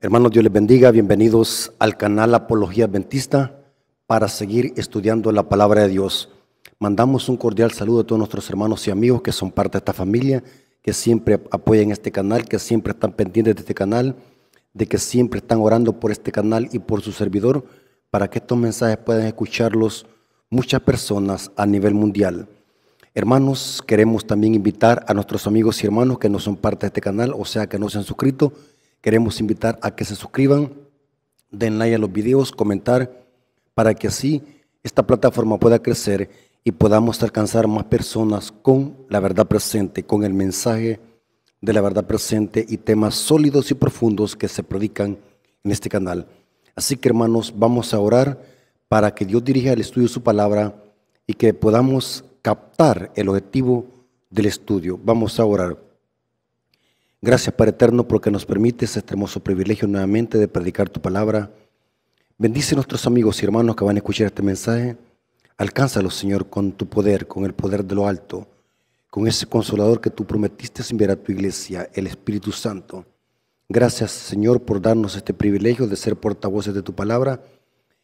Hermanos, Dios les bendiga. Bienvenidos al canal Apología Adventista para seguir estudiando la palabra de Dios. Mandamos un cordial saludo a todos nuestros hermanos y amigos que son parte de esta familia, que siempre apoyan este canal, que siempre están pendientes de este canal, de que siempre están orando por este canal y por su servidor, para que estos mensajes puedan escucharlos muchas personas a nivel mundial. Hermanos, queremos también invitar a nuestros amigos y hermanos que no son parte de este canal, o sea, que no se han suscrito. Queremos invitar a que se suscriban, den like a los videos, comentar, para que así esta plataforma pueda crecer y podamos alcanzar más personas con la verdad presente, con el mensaje de la verdad presente y temas sólidos y profundos que se predican en este canal. Así que, hermanos, vamos a orar para que Dios dirija el estudio de su palabra y que podamos captar el objetivo del estudio. Vamos a orar. Gracias, Padre eterno, porque nos permites este hermoso privilegio nuevamente de predicar tu palabra. Bendice a nuestros amigos y hermanos que van a escuchar este mensaje. Alcánzalos, Señor, con tu poder, con el poder de lo alto, con ese consolador que tú prometiste enviar a tu iglesia, el Espíritu Santo. Gracias, Señor, por darnos este privilegio de ser portavoces de tu palabra.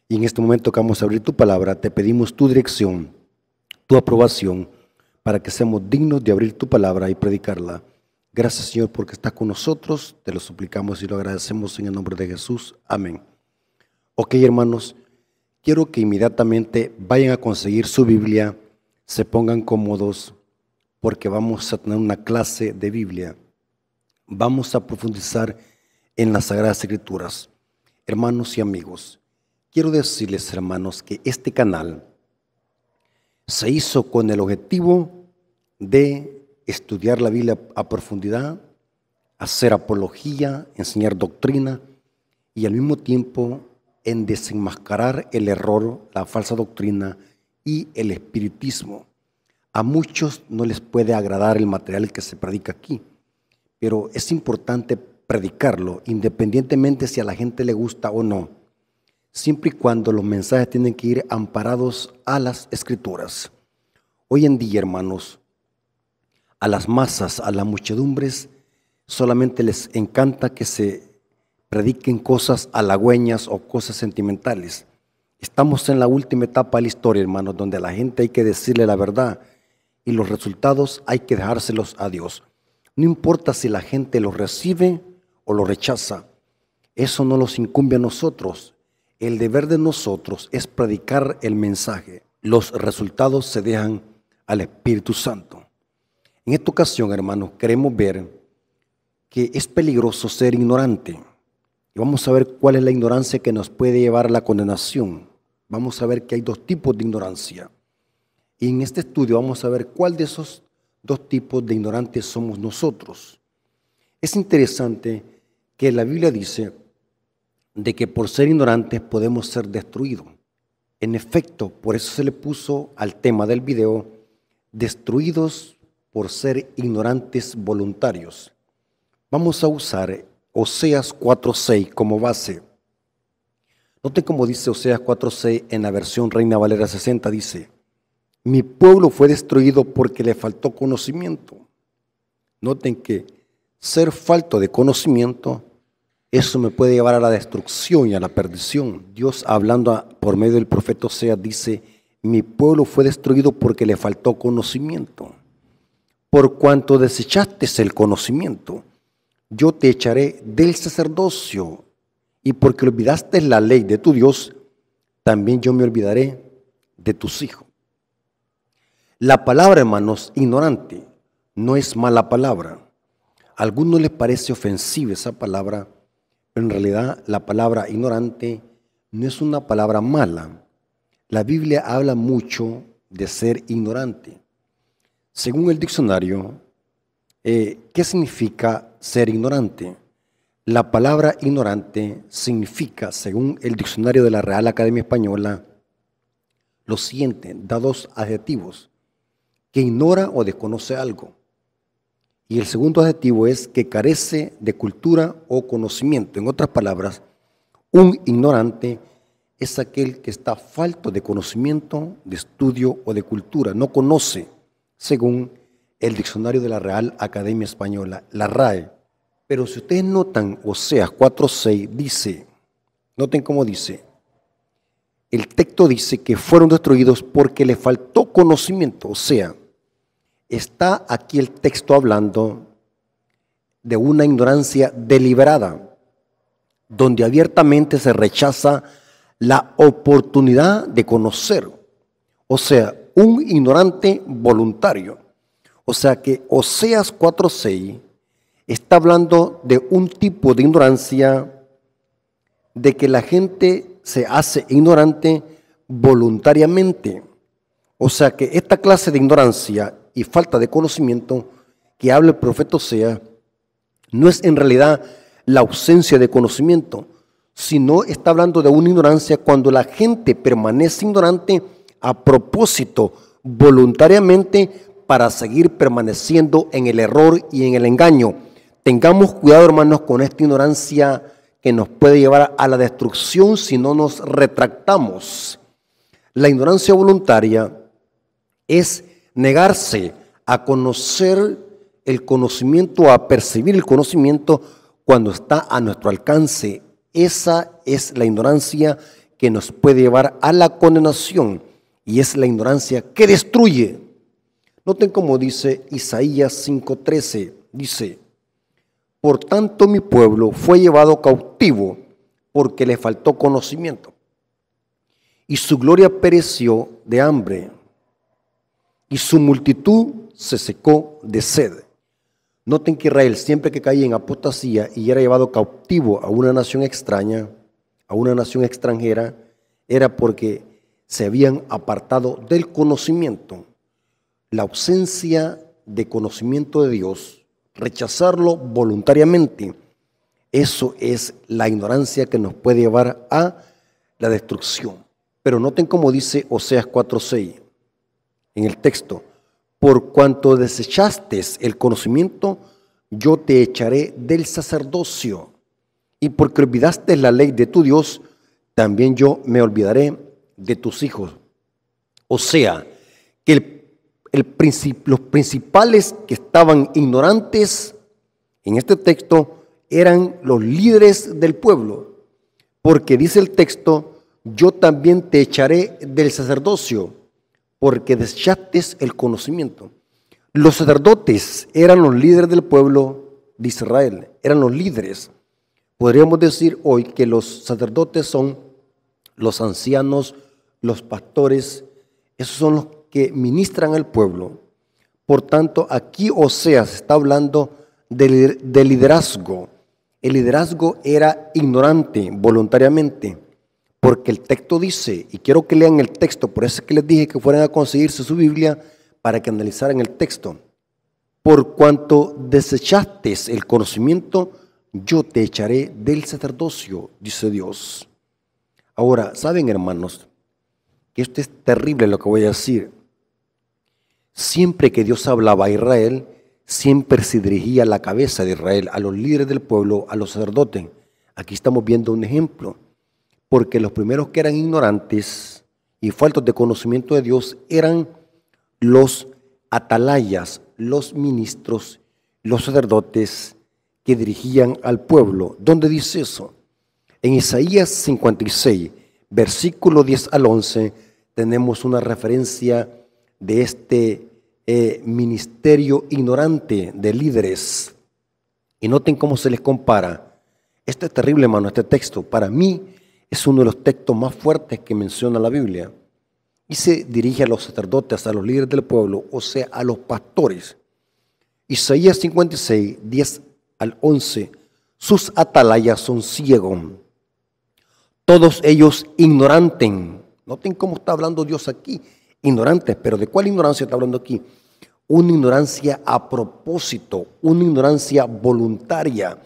Y en este momento que vamos a abrir tu palabra, te pedimos tu dirección, tu aprobación, para que seamos dignos de abrir tu palabra y predicarla. Gracias, Señor, porque estás con nosotros. Te lo suplicamos y lo agradecemos en el nombre de Jesús. Amén. Ok, hermanos, quiero que inmediatamente vayan a conseguir su Biblia, se pongan cómodos, porque vamos a tener una clase de Biblia. Vamos a profundizar en las Sagradas Escrituras. Hermanos y amigos, quiero decirles, hermanos, que este canal se hizo con el objetivo de estudiar la Biblia a profundidad, hacer apología, enseñar doctrina y al mismo tiempo en desenmascarar el error, la falsa doctrina y el espiritismo. A muchos no les puede agradar el material que se predica aquí, pero es importante predicarlo independientemente si a la gente le gusta o no, siempre y cuando los mensajes tienen que ir amparados a las Escrituras. Hoy en día, hermanos, a las masas, a las muchedumbres, solamente les encanta que se prediquen cosas halagüeñas o cosas sentimentales. Estamos en la última etapa de la historia, hermanos, donde a la gente hay que decirle la verdad y los resultados hay que dejárselos a Dios. No importa si la gente los recibe o los rechaza, eso no nos incumbe a nosotros. El deber de nosotros es predicar el mensaje. Los resultados se dejan al Espíritu Santo. En esta ocasión, hermanos, queremos ver que es peligroso ser ignorante. Y vamos a ver cuál es la ignorancia que nos puede llevar a la condenación. Vamos a ver que hay dos tipos de ignorancia. Y en este estudio vamos a ver cuál de esos dos tipos de ignorantes somos nosotros. Es interesante que la Biblia dice de que por ser ignorantes podemos ser destruidos. En efecto, por eso se le puso al tema del video, destruidos por ser ignorantes voluntarios. Vamos a usar Oseas 4:6 como base. Noten cómo dice Oseas 4:6 en la versión Reina Valera 60, dice: mi pueblo fue destruido porque le faltó conocimiento. Noten que ser falto de conocimiento, eso me puede llevar a la destrucción y a la perdición. Dios, hablando por medio del profeta Oseas, dice: mi pueblo fue destruido porque le faltó conocimiento. Por cuanto desechaste el conocimiento, yo te echaré del sacerdocio, y porque olvidaste la ley de tu Dios, también yo me olvidaré de tus hijos. La palabra, hermanos, ignorante, no es mala palabra. A algunos les parece ofensiva esa palabra, pero en realidad la palabra ignorante no es una palabra mala. La Biblia habla mucho de ser ignorante. Según el diccionario, ¿qué significa ser ignorante? La palabra ignorante significa, según el diccionario de la Real Academia Española, lo siguiente: da dos adjetivos: que ignora o desconoce algo. Y el segundo adjetivo es que carece de cultura o conocimiento. En otras palabras, un ignorante es aquel que está falto de conocimiento, de estudio o de cultura. No conoce, según el diccionario de la Real Academia Española, la RAE. Pero si ustedes notan, Oseas 4:6 dice, noten cómo dice, el texto dice que fueron destruidos porque les faltó conocimiento. O sea, está aquí el texto hablando de una ignorancia deliberada, donde abiertamente se rechaza la oportunidad de conocer. O sea, un ignorante voluntario. O sea que Oseas 4:6 está hablando de un tipo de ignorancia, de que la gente se hace ignorante voluntariamente. O sea que esta clase de ignorancia y falta de conocimiento que habla el profeta Oseas no es en realidad la ausencia de conocimiento, sino está hablando de una ignorancia cuando la gente permanece ignorante a propósito, voluntariamente, para seguir permaneciendo en el error y en el engaño. Tengamos cuidado, hermanos, con esta ignorancia que nos puede llevar a la destrucción si no nos retractamos. La ignorancia voluntaria es negarse a conocer el conocimiento, a percibir el conocimiento cuando está a nuestro alcance. Esa es la ignorancia que nos puede llevar a la condenación y es la ignorancia que destruye. Noten cómo dice Isaías 5:13, dice: por tanto mi pueblo fue llevado cautivo porque le faltó conocimiento y su gloria pereció de hambre y su multitud se secó de sed. Noten que Israel, siempre que caía en apostasía y era llevado cautivo a una nación extraña, a una nación extranjera, era porque se habían apartado del conocimiento. La ausencia de conocimiento de Dios, rechazarlo voluntariamente, eso es la ignorancia que nos puede llevar a la destrucción. Pero noten cómo dice Oseas 4:6 en el texto: por cuanto desechaste el conocimiento, yo te echaré del sacerdocio, y porque olvidaste la ley de tu Dios, también yo me olvidaré de tus hijos. O sea, que los principales que estaban ignorantes en este texto eran los líderes del pueblo, porque dice el texto: yo también te echaré del sacerdocio, porque desechaste el conocimiento. Los sacerdotes eran los líderes del pueblo de Israel, eran los líderes. Podríamos decir hoy que los sacerdotes son los ancianos, los pastores, esos son los que ministran al pueblo. Por tanto, aquí Oseas está hablando de liderazgo. El liderazgo era ignorante voluntariamente, porque el texto dice, y quiero que lean el texto, por eso es que les dije que fueran a conseguirse su Biblia para que analizaran el texto. Por cuanto desechaste el conocimiento, yo te echaré del sacerdocio, dice Dios. Ahora, ¿saben, hermanos? Que esto es terrible lo que voy a decir. Siempre que Dios hablaba a Israel, siempre se dirigía a la cabeza de Israel, a los líderes del pueblo, a los sacerdotes. Aquí estamos viendo un ejemplo, porque los primeros que eran ignorantes y faltos de conocimiento de Dios eran los atalayas, los ministros, los sacerdotes que dirigían al pueblo. ¿Dónde dice eso? En Isaías 56, versículo 10 al 11, tenemos una referencia de este ministerio ignorante de líderes. Y noten cómo se les compara. Esto es terrible, hermano, este texto. Para mí es uno de los textos más fuertes que menciona la Biblia. Y se dirige a los sacerdotes, a los líderes del pueblo, o sea, a los pastores. Isaías 56, 10 al 11. Sus atalayas son ciegos, todos ellos ignorantes. Noten cómo está hablando Dios aquí. Ignorantes, pero ¿de cuál ignorancia está hablando aquí? Una ignorancia a propósito, una ignorancia voluntaria.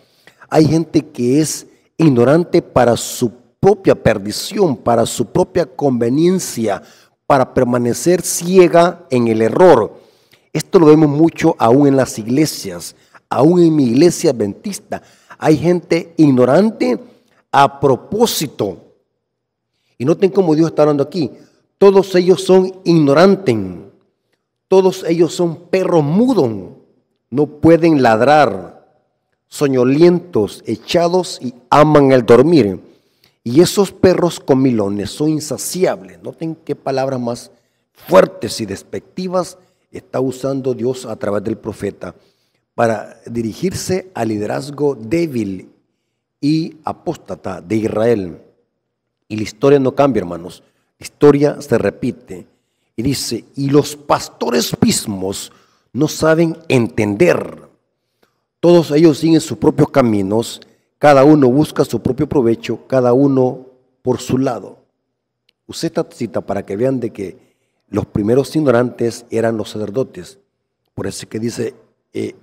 Hay gente que es ignorante para su propia perdición, para su propia conveniencia, para permanecer ciega en el error. Esto lo vemos mucho aún en las iglesias, aún en mi iglesia adventista. Hay gente ignorante a propósito. Y noten cómo Dios está hablando aquí. Todos ellos son ignorantes. Todos ellos son perros mudos. No pueden ladrar. soñolientos, echados y aman el dormir. Y esos perros comilones son insaciables. Noten qué palabras más fuertes y despectivas está usando Dios a través del profeta para dirigirse al liderazgo débil y apóstata de Israel. Y la historia no cambia, hermanos. La historia se repite. Y dice, y los pastores mismos no saben entender. Todos ellos siguen sus propios caminos. Cada uno busca su propio provecho, cada uno por su lado. Usé esta cita para que vean de que los primeros ignorantes eran los sacerdotes. Por eso es que dice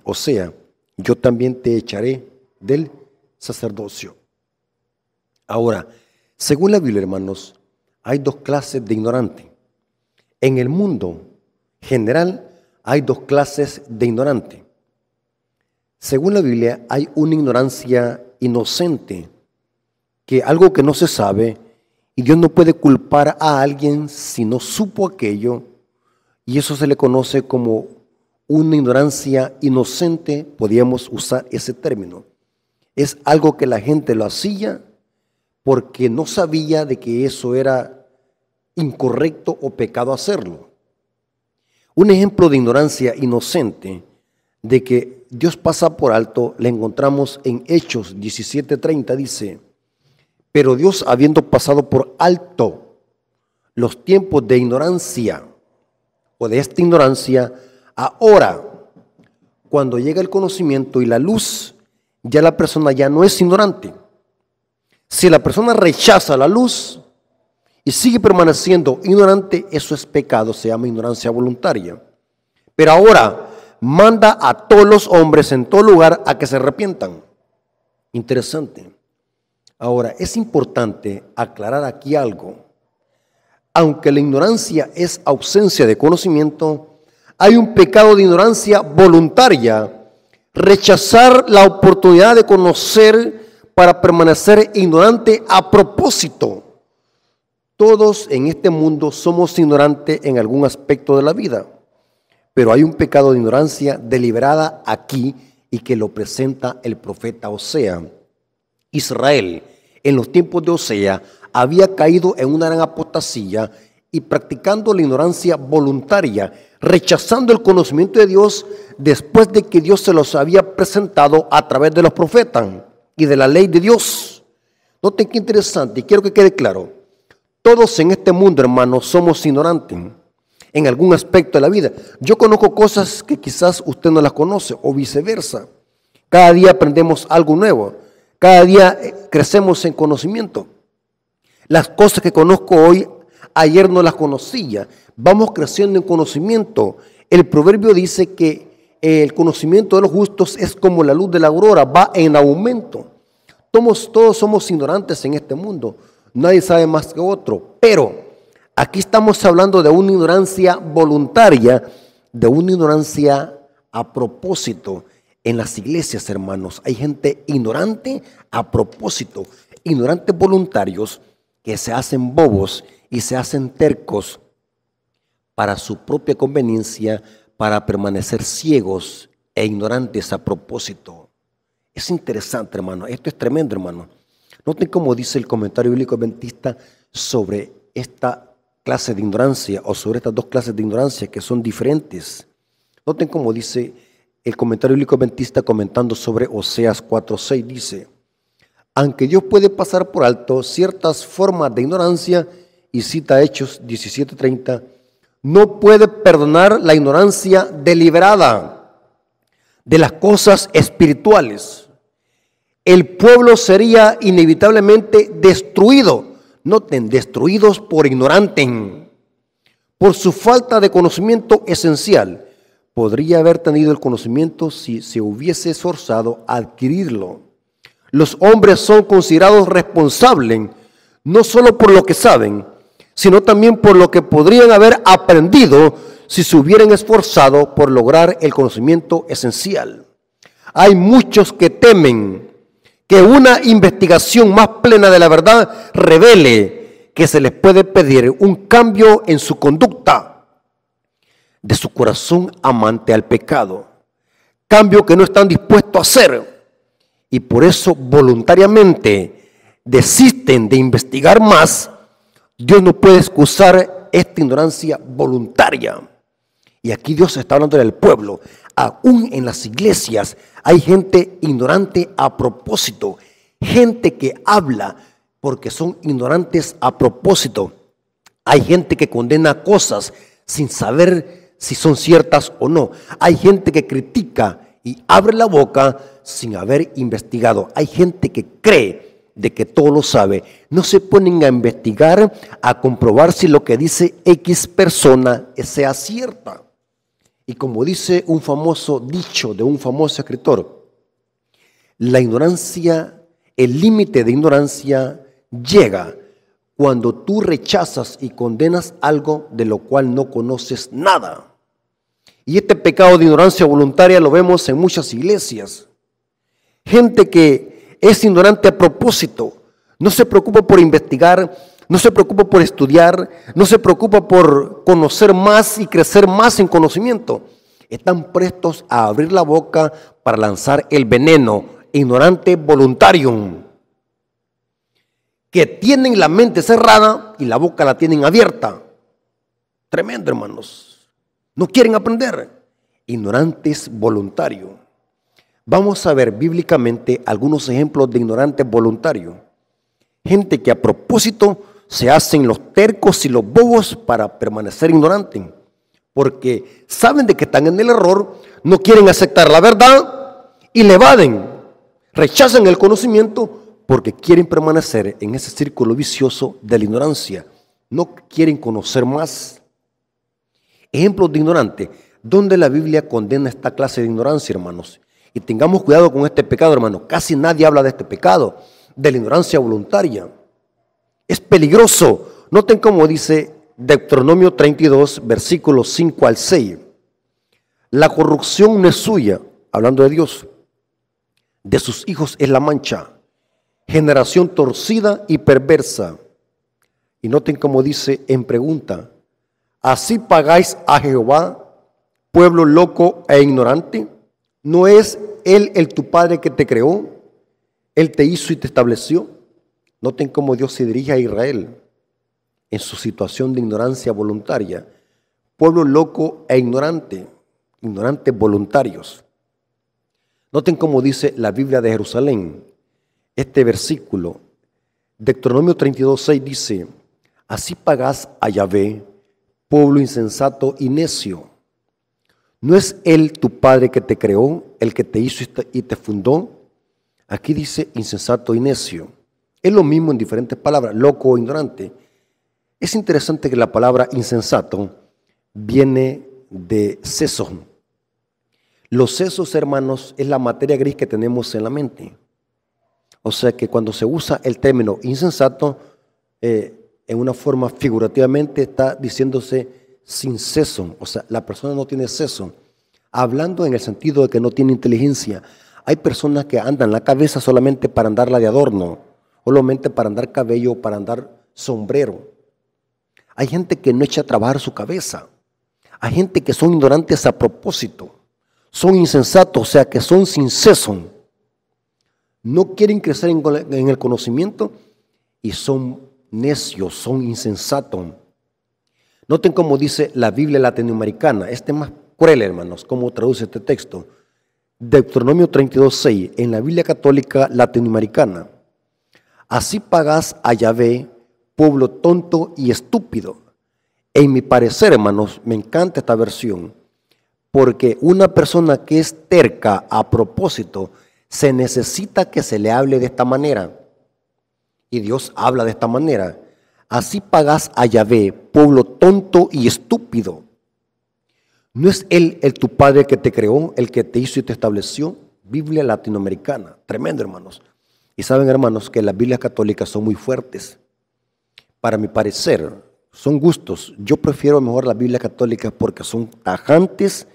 Osea, yo también te echaré del sacerdocio. Ahora, según la Biblia, hermanos, hay dos clases de ignorantes. En el mundo general hay dos clases de ignorantes. Según la Biblia, hay una ignorancia inocente, que algo que no se sabe, y Dios no puede culpar a alguien si no supo aquello, y eso se le conoce como una ignorancia inocente, podríamos usar ese término. Es algo que la gente lo hacía porque no sabía de que eso era incorrecto o pecado hacerlo. Un ejemplo de ignorancia inocente de que Dios pasa por alto, le encontramos en Hechos 17:30, dice, pero Dios, habiendo pasado por alto los tiempos de ignorancia o de esta ignorancia, ahora, cuando llega el conocimiento y la luz, ya la persona ya no es ignorante. Si la persona rechaza la luz y sigue permaneciendo ignorante, eso es pecado, se llama ignorancia voluntaria. Pero ahora manda a todos los hombres en todo lugar a que se arrepientan. Interesante. Ahora, es importante aclarar aquí algo. Aunque la ignorancia es ausencia de conocimiento, hay un pecado de ignorancia voluntaria. Rechazar la oportunidad de conocer para permanecer ignorante a propósito. Todos en este mundo somos ignorantes en algún aspecto de la vida. Pero hay un pecado de ignorancia deliberada aquí y que lo presenta el profeta Osea. Israel, en los tiempos de Osea, había caído en una gran apostasía y practicando la ignorancia voluntaria, rechazando el conocimiento de Dios después de que Dios se los había presentado a través de los profetas y de la ley de Dios. Noten qué interesante, y quiero que quede claro. Todos en este mundo, hermanos, somos ignorantes en algún aspecto de la vida. Yo conozco cosas que quizás usted no las conoce o viceversa. Cada día aprendemos algo nuevo. Cada día crecemos en conocimiento. Las cosas que conozco hoy, ayer no las conocía. Vamos creciendo en conocimiento. El proverbio dice que el conocimiento de los justos es como la luz de la aurora, va en aumento. Todos somos ignorantes en este mundo. Nadie sabe más que otro. Pero aquí estamos hablando de una ignorancia voluntaria, de una ignorancia a propósito. En las iglesias, hermanos, hay gente ignorante a propósito, ignorantes voluntarios que se hacen bobos y se hacen tercos para su propia conveniencia, para permanecer ciegos e ignorantes a propósito. Es interesante, hermano, esto es tremendo, hermano. Noten cómo dice el comentario bíblico adventista sobre esta clase de ignorancia o sobre estas dos clases de ignorancia que son diferentes. Noten cómo dice el comentario bíblico adventista comentando sobre Oseas 4:6, dice, aunque Dios puede pasar por alto ciertas formas de ignorancia, y cita Hechos 17:30, no puede perdonar la ignorancia deliberada de las cosas espirituales. El pueblo sería inevitablemente destruido. Noten, destruidos por ignorantes, por su falta de conocimiento esencial. Podría haber tenido el conocimiento si se hubiese esforzado a adquirirlo. Los hombres son considerados responsables, no solo por lo que saben, sino también por lo que podrían haber aprendido si se hubieran esforzado por lograr el conocimiento esencial. Hay muchos que temen que una investigación más plena de la verdad revele que se les puede pedir un cambio en su conducta, de su corazón amante al pecado, cambio que no están dispuestos a hacer. y por eso voluntariamente desisten de investigar más, Dios no puede excusar esta ignorancia voluntaria. Y aquí Dios está hablando del pueblo. Aún en las iglesias hay gente ignorante a propósito, gente que habla porque son ignorantes a propósito. Hay gente que condena cosas sin saber si son ciertas o no. Hay gente que critica y abre la boca sin haber investigado. Hay gente que cree de que todo lo sabe. No se ponen a investigar, a comprobar si lo que dice X persona sea cierta. Y como dice un famoso dicho de un famoso escritor, la ignorancia, el límite de ignorancia llega cuando tú rechazas y condenas algo de lo cual no conoces nada. Y este pecado de ignorancia voluntaria lo vemos en muchas iglesias. Gente que es ignorante a propósito, no se preocupa por investigar, no se preocupa por estudiar, no se preocupa por conocer más y crecer más en conocimiento. Están prestos a abrir la boca para lanzar el veneno, ignorante voluntario, que tienen la mente cerrada y la boca la tienen abierta. Tremendo, hermanos. No quieren aprender. Ignorantes voluntarios. Vamos a ver bíblicamente algunos ejemplos de ignorantes voluntarios. Gente que a propósito se hacen los tercos y los bobos para permanecer ignorantes, porque saben de que están en el error, no quieren aceptar la verdad y le evaden, rechazan el conocimiento porque quieren permanecer en ese círculo vicioso de la ignorancia. No quieren conocer más. Ejemplos de ignorantes. ¿Dónde la Biblia condena esta clase de ignorancia, hermanos? Y tengamos cuidado con este pecado, hermanos. Casi nadie habla de este pecado, de la ignorancia voluntaria. Es peligroso. Noten cómo dice Deuteronomio 32, versículos 5 al 6. La corrupción no es suya, hablando de Dios. De sus hijos es la mancha. Generación torcida y perversa. Y noten cómo dice en pregunta: ¿así pagáis a Jehová, pueblo loco e ignorante? ¿No es Él el tu Padre que te creó? Él te hizo y te estableció. Noten cómo Dios se dirige a Israel en su situación de ignorancia voluntaria. Pueblo loco e ignorante, ignorantes voluntarios. Noten cómo dice la Biblia de Jerusalén. Este versículo, Deuteronomio 32:6 dice: así pagás a Yahvé, pueblo insensato y necio. ¿No es Él tu Padre que te creó, el que te hizo y te fundó? Aquí dice insensato y necio. Es lo mismo en diferentes palabras, loco o ignorante. Es interesante que la palabra insensato viene de seso. Los sesos, hermanos, es la materia gris que tenemos en la mente. O sea que cuando se usa el término insensato, en una forma figurativamente está diciéndose sin seso. O sea, la persona no tiene seso. Hablando en el sentido de que no tiene inteligencia. Hay personas que andan la cabeza solamente para andarla de adorno, solamente para andar cabello, para andar sombrero. Hay gente que no echa a trabajar su cabeza. Hay gente que son ignorantes a propósito. Son insensatos, o sea que son sin seso. No quieren crecer en el conocimiento y son necios, son insensatos. Noten cómo dice la Biblia latinoamericana. Este es más cruel, hermanos, cómo traduce este texto. Deuteronomio 32:6, en la Biblia católica latinoamericana. Así pagás a Yahvé, pueblo tonto y estúpido. En mi parecer, hermanos, me encanta esta versión, porque una persona que es terca a propósito, se necesita que se le hable de esta manera. Y Dios habla de esta manera. Así pagás a Yahvé, pueblo tonto y estúpido. ¿No es Él el tu Padre que te creó, el que te hizo y te estableció? Biblia latinoamericana. Tremendo, hermanos. Y saben, hermanos, que las Biblias católicas son muy fuertes. Para mi parecer, son gustos. Yo prefiero mejor las Biblias católicas porque son tajantes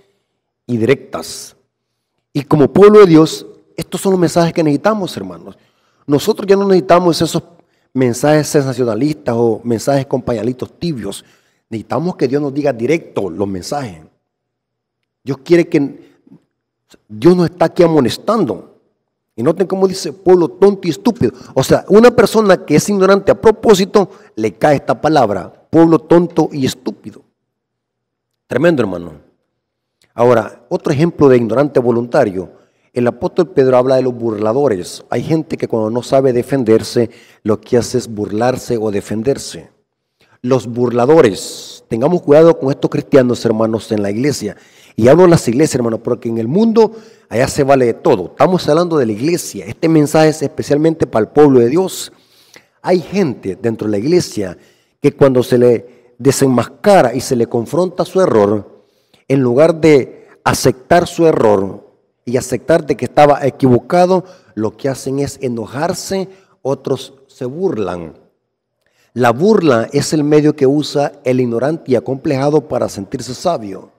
y directas. Y como pueblo de Dios, estos son los mensajes que necesitamos, hermanos. Nosotros ya no necesitamos esos mensajes sensacionalistas o mensajes con pañalitos tibios. Necesitamos que Dios nos diga directo los mensajes. Dios quiere que... Dios nos está aquí amonestando. Y noten cómo dice pueblo tonto y estúpido. O sea, una persona que es ignorante a propósito, le cae esta palabra, pueblo tonto y estúpido. Tremendo, hermano. Ahora, otro ejemplo de ignorante voluntario. El apóstol Pedro habla de los burladores. Hay gente que cuando no sabe defenderse, lo que hace es burlarse o defenderse. Los burladores. Tengamos cuidado con estos cristianos, hermanos, en la iglesia. Y hablo de las iglesias, hermanos, porque en el mundo allá se vale de todo. Estamos hablando de la iglesia. Este mensaje es especialmente para el pueblo de Dios. Hay gente dentro de la iglesia que cuando se le desenmascara y se le confronta su error, en lugar de aceptar su error y aceptar de que estaba equivocado, lo que hacen es enojarse, otros se burlan. La burla es el medio que usa el ignorante y acomplejado para sentirse sabio.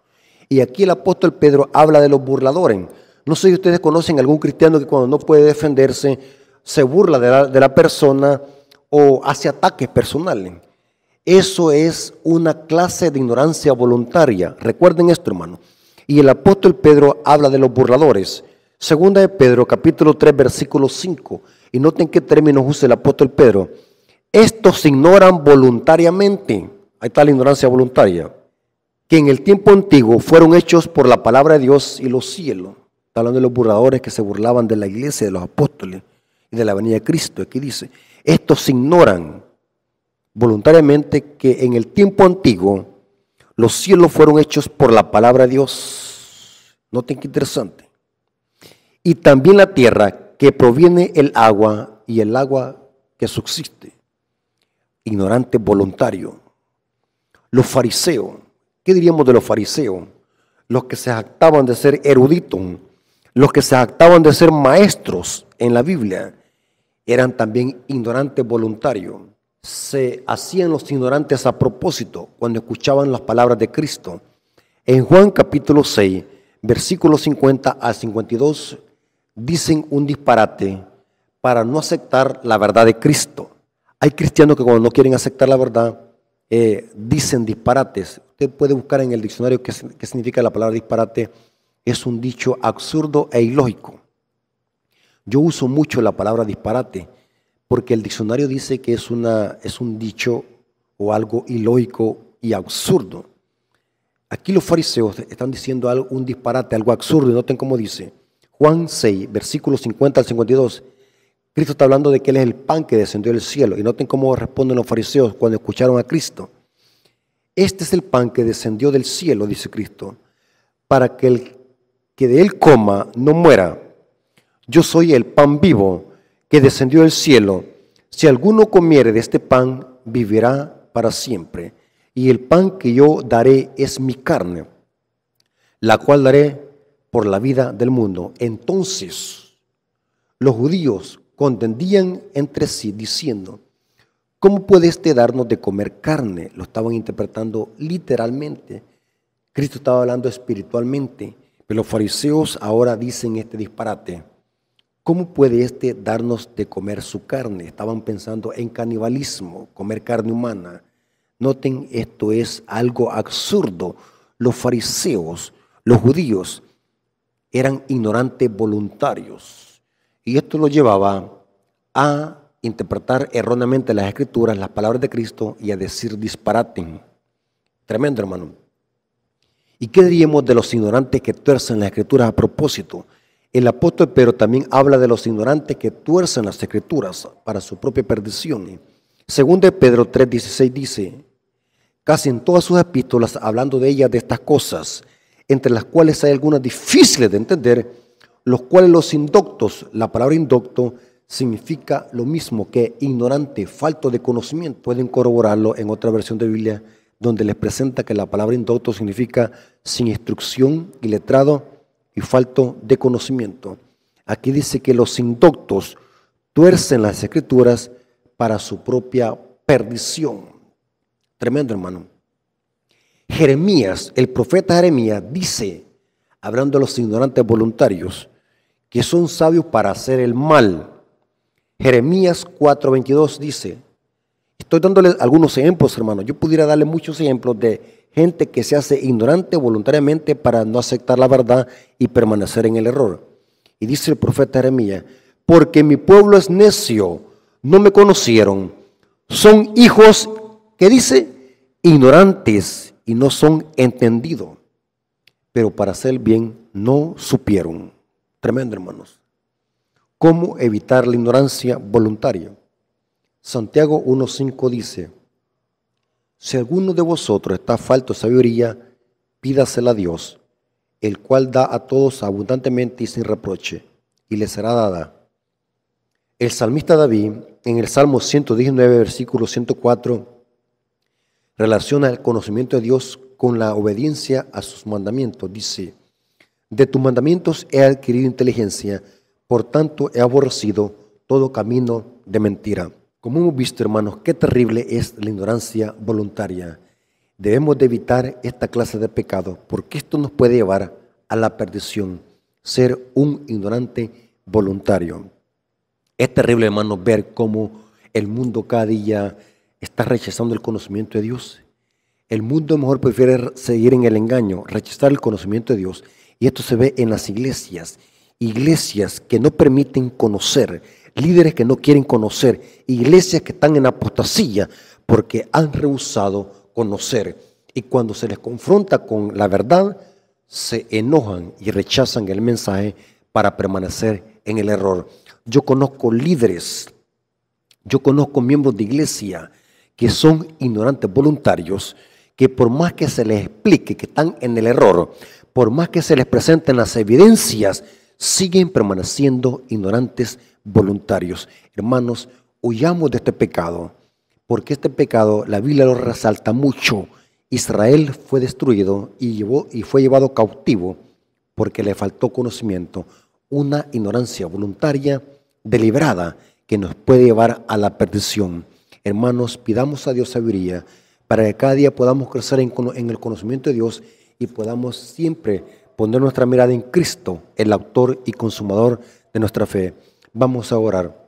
Y aquí el apóstol Pedro habla de los burladores. No sé si ustedes conocen algún cristiano que cuando no puede defenderse, se burla de la persona o hace ataques personales. Eso es una clase de ignorancia voluntaria. Recuerden esto, hermano. Y el apóstol Pedro habla de los burladores. Segunda de Pedro, capítulo 3, versículo 5. Y noten qué términos usa el apóstol Pedro. Estos ignoran voluntariamente. Ahí está la ignorancia voluntaria. Que en el tiempo antiguo fueron hechos por la palabra de Dios y los cielos. Está hablando de los burladores que se burlaban de la iglesia, de los apóstoles y de la venida de Cristo. Aquí dice, estos ignoran voluntariamente que en el tiempo antiguo los cielos fueron hechos por la palabra de Dios. Noten qué interesante. Y también la tierra que proviene el agua y el agua que subsiste. Ignorante voluntario. Los fariseos. ¿Qué diríamos de los fariseos? Los que se jactaban de ser eruditos, los que se jactaban de ser maestros en la Biblia, eran también ignorantes voluntarios. Se hacían los ignorantes a propósito cuando escuchaban las palabras de Cristo. En Juan capítulo 6, versículos 50 al 52, dicen un disparate para no aceptar la verdad de Cristo. Hay cristianos que cuando no quieren aceptar la verdad, dicen disparates. Usted puede buscar en el diccionario qué significa la palabra disparate. Es un dicho absurdo e ilógico. Yo uso mucho la palabra disparate porque el diccionario dice que es un dicho o algo ilógico y absurdo. Aquí los fariseos están diciendo un disparate, algo absurdo, y noten cómo dice. Juan 6, versículos 50 al 52. Cristo está hablando de que Él es el pan que descendió del cielo. Y noten cómo responden los fariseos cuando escucharon a Cristo. Este es el pan que descendió del cielo, dice Cristo, para que el que de Él coma no muera. Yo soy el pan vivo que descendió del cielo. Si alguno comiere de este pan, vivirá para siempre. Y el pan que yo daré es mi carne, la cual daré por la vida del mundo. Entonces, los judíos contendían entre sí diciendo, ¿cómo puede este darnos de comer carne? Lo estaban interpretando literalmente. Cristo estaba hablando espiritualmente, pero los fariseos ahora dicen este disparate. ¿Cómo puede este darnos de comer su carne? Estaban pensando en canibalismo, comer carne humana. Noten, esto es algo absurdo. Los fariseos, los judíos, eran ignorantes voluntarios. Y esto lo llevaba a interpretar erróneamente las Escrituras, las palabras de Cristo, y a decir disparate. Tremendo, hermano. ¿Y qué diríamos de los ignorantes que tuercen las Escrituras a propósito? El apóstol Pedro también habla de los ignorantes que tuercen las Escrituras para su propia perdición. Según de Pedro 3:16 dice, casi en todas sus epístolas, hablando de ellas, de estas cosas, entre las cuales hay algunas difíciles de entender, los cuales los indoctos, la palabra indocto significa lo mismo que ignorante, falto de conocimiento. Pueden corroborarlo en otra versión de Biblia, donde les presenta que la palabra indocto significa sin instrucción, iletrado y falto de conocimiento. Aquí dice que los indoctos tuercen las Escrituras para su propia perdición. Tremendo, hermano. Jeremías, el profeta Jeremías dice, hablando de los ignorantes voluntarios, que son sabios para hacer el mal. Jeremías 4:22 dice, estoy dándoles algunos ejemplos, hermano. Yo pudiera darle muchos ejemplos de gente que se hace ignorante voluntariamente para no aceptar la verdad y permanecer en el error. Y dice el profeta Jeremías, porque mi pueblo es necio, no me conocieron. Son hijos, ¿qué dice? Ignorantes y no son entendidos. Pero para hacer el bien no supieron. Tremendo, hermanos. ¿Cómo evitar la ignorancia voluntaria? Santiago 1:5 dice: si alguno de vosotros está falto de sabiduría, pídasela a Dios, el cual da a todos abundantemente y sin reproche, y le será dada. El salmista David, en el Salmo 119, versículo 104, relaciona el conocimiento de Dios con la obediencia a sus mandamientos. Dice: de tus mandamientos he adquirido inteligencia, por tanto he aborrecido todo camino de mentira. Como hemos visto, hermanos, qué terrible es la ignorancia voluntaria. Debemos de evitar esta clase de pecado, porque esto nos puede llevar a la perdición, ser un ignorante voluntario. Es terrible, hermanos, ver cómo el mundo cada día está rechazando el conocimiento de Dios. El mundo mejor prefiere seguir en el engaño, rechazar el conocimiento de Dios. Y esto se ve en las iglesias. Iglesias que no permiten conocer, líderes que no quieren conocer, iglesias que están en apostasía porque han rehusado conocer. Y cuando se les confronta con la verdad, se enojan y rechazan el mensaje para permanecer en el error. Yo conozco líderes, yo conozco miembros de iglesia que son ignorantes voluntarios, que por más que se les explique que están en el error, por más que se les presenten las evidencias, siguen permaneciendo ignorantes voluntarios. Hermanos, huyamos de este pecado, porque este pecado, la Biblia lo resalta mucho. Israel fue destruido y fue llevado cautivo porque le faltó conocimiento, una ignorancia voluntaria, deliberada, que nos puede llevar a la perdición. Hermanos, pidamos a Dios sabiduría para que cada día podamos crecer en el conocimiento de Dios y podamos siempre poner nuestra mirada en Cristo, el autor y consumador de nuestra fe. Vamos a orar.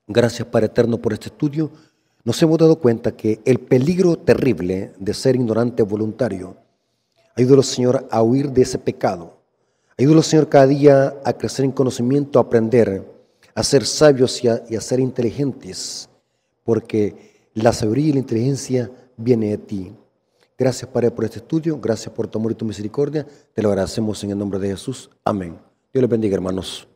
Gracias, Padre eterno, por este estudio. Nos hemos dado cuenta que el peligro terrible de ser ignorante voluntario. Ayúdanos, Señor, a huir de ese pecado. Ayúdanos, Señor, cada día a crecer en conocimiento, a aprender, a ser sabios y a ser inteligentes, porque la sabiduría y la inteligencia viene de ti. Gracias, Padre, por este estudio. Gracias por tu amor y tu misericordia. Te lo agradecemos en el nombre de Jesús. Amén. Dios les bendiga, hermanos.